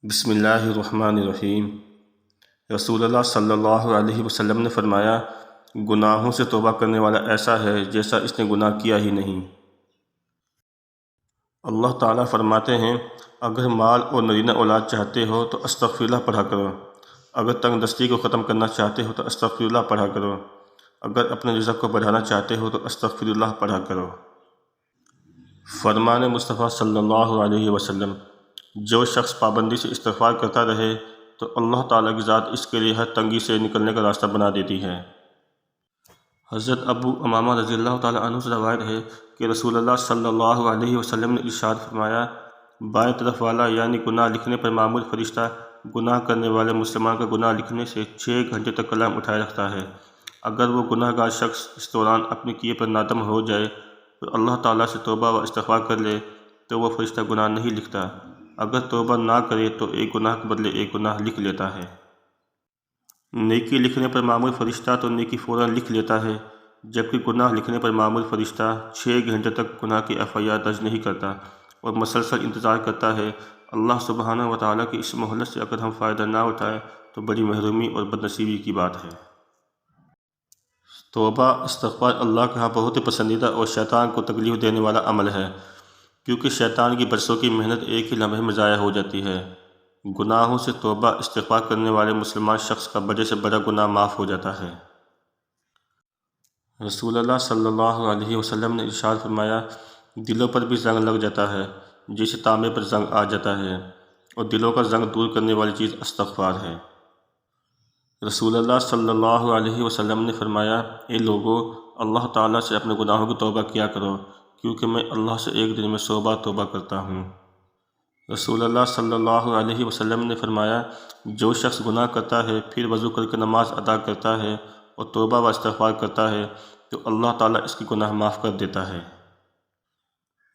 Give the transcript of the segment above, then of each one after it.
بسم اللہ الرحمن الرحیم۔ رسول اللہ صلی اللہ علیہ وسلم نے فرمایا، گناہوں سے توبہ کرنے والا ایسا ہے جیسا اس نے گناہ کیا ہی نہیں۔ اللہ تعالیٰ فرماتے ہیں، اگر مال اور نرینہ اولاد چاہتے ہو تو استغفر اللہ پڑھا کرو، اگر تنگ دستی کو ختم کرنا چاہتے ہو تو استغفر اللہ پڑھا کرو، اگر اپنے رزق کو بڑھانا چاہتے ہو تو استغفر اللہ پڑھا کرو۔ فرمان مصطفیٰ صلی اللہ علیہ وسلم، جو شخص پابندی سے استغفار کرتا رہے تو اللہ تعالیٰ کی ذات اس کے لیے ہر تنگی سے نکلنے کا راستہ بنا دیتی ہے۔ حضرت ابو امامہ رضی اللہ تعالیٰ عنہ سے روایت ہے کہ رسول اللہ صلی اللہ علیہ وسلم نے ارشاد فرمایا، بائیں طرف والا یعنی گناہ لکھنے پر معمور فرشتہ گناہ کرنے والے مسلمان کا گناہ لکھنے سے 6 گھنٹے تک کلام اٹھائے رکھتا ہے۔ اگر وہ گناہ گار شخص اس دوران اپنے کیے پر نادم ہو جائے اور اللہ تعالیٰ سے توبہ و استغفار کر لے تو وہ فرشتہ گناہ نہیں لکھتا، اگر توبہ نہ کرے تو ایک گناہ کے بدلے ایک گناہ لکھ لیتا ہے۔ نیکی لکھنے پر معمور فرشتہ تو نیکی فوراً لکھ لیتا ہے، جبکہ گناہ لکھنے پر معمور فرشتہ 6 گھنٹے تک گناہ کی FIR درج نہیں کرتا اور مسلسل انتظار کرتا ہے۔ اللہ سبحانہ و تعالیٰ کی اس مہلت سے اگر ہم فائدہ نہ اٹھائیں تو بڑی محرومی اور بدنصیبی کی بات ہے۔ توبہ استغفار اللہ کے ہاں بہت ہی پسندیدہ اور شیطان کو تکلیف دینے والا عمل ہے، کیونکہ شیطان کی برسوں کی محنت ایک ہی لمحے میں ضائع ہو جاتی ہے۔ گناہوں سے توبہ استغفار کرنے والے مسلمان شخص کا بڑے سے بڑا گناہ معاف ہو جاتا ہے۔ رسول اللہ صلی اللہ علیہ وسلم نے ارشاد فرمایا، دلوں پر بھی زنگ لگ جاتا ہے جیسے تانبے پر زنگ آ جاتا ہے، اور دلوں کا زنگ دور کرنے والی چیز استغفار ہے۔ رسول اللہ صلی اللہ علیہ وسلم نے فرمایا، اے لوگو، اللہ تعالیٰ سے اپنے گناہوں کی توبہ کیا کرو، کیونکہ میں اللہ سے ایک دن میں 100 بار توبہ کرتا ہوں۔ رسول اللہ صلی اللہ علیہ وسلم نے فرمایا، جو شخص گناہ کرتا ہے پھر وضو کر کے نماز ادا کرتا ہے اور توبہ و استغفار کرتا ہے تو اللہ تعالیٰ اس کی گناہ معاف کر دیتا ہے۔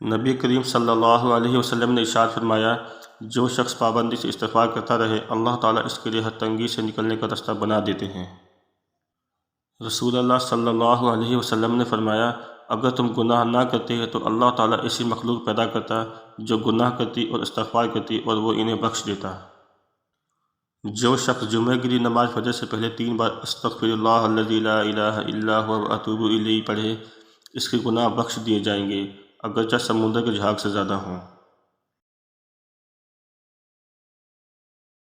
نبی کریم صلی اللہ علیہ وسلم نے ارشاد فرمایا، جو شخص پابندی سے استغفار کرتا رہے اللہ تعالیٰ اس کے لیے ہر تنگی سے نکلنے کا راستہ بنا دیتے ہیں۔ رسول اللہ صلی اللہ علیہ وسلم نے فرمایا، اگر تم گناہ نہ کرتے تو اللہ تعالیٰ ایسی مخلوق پیدا کرتا جو گناہ کرتی اور استغفار کرتی اور وہ انہیں بخش دیتا۔ جو شخص جمعہ کی نماز فجر سے پہلے 3 بار استغفر اللہ الذی لا الہ الا هو واتوب الیہ پڑھے، اس کے گناہ بخش دیے جائیں گے، اگرچہ سمندر کے جھاگ سے زیادہ ہوں۔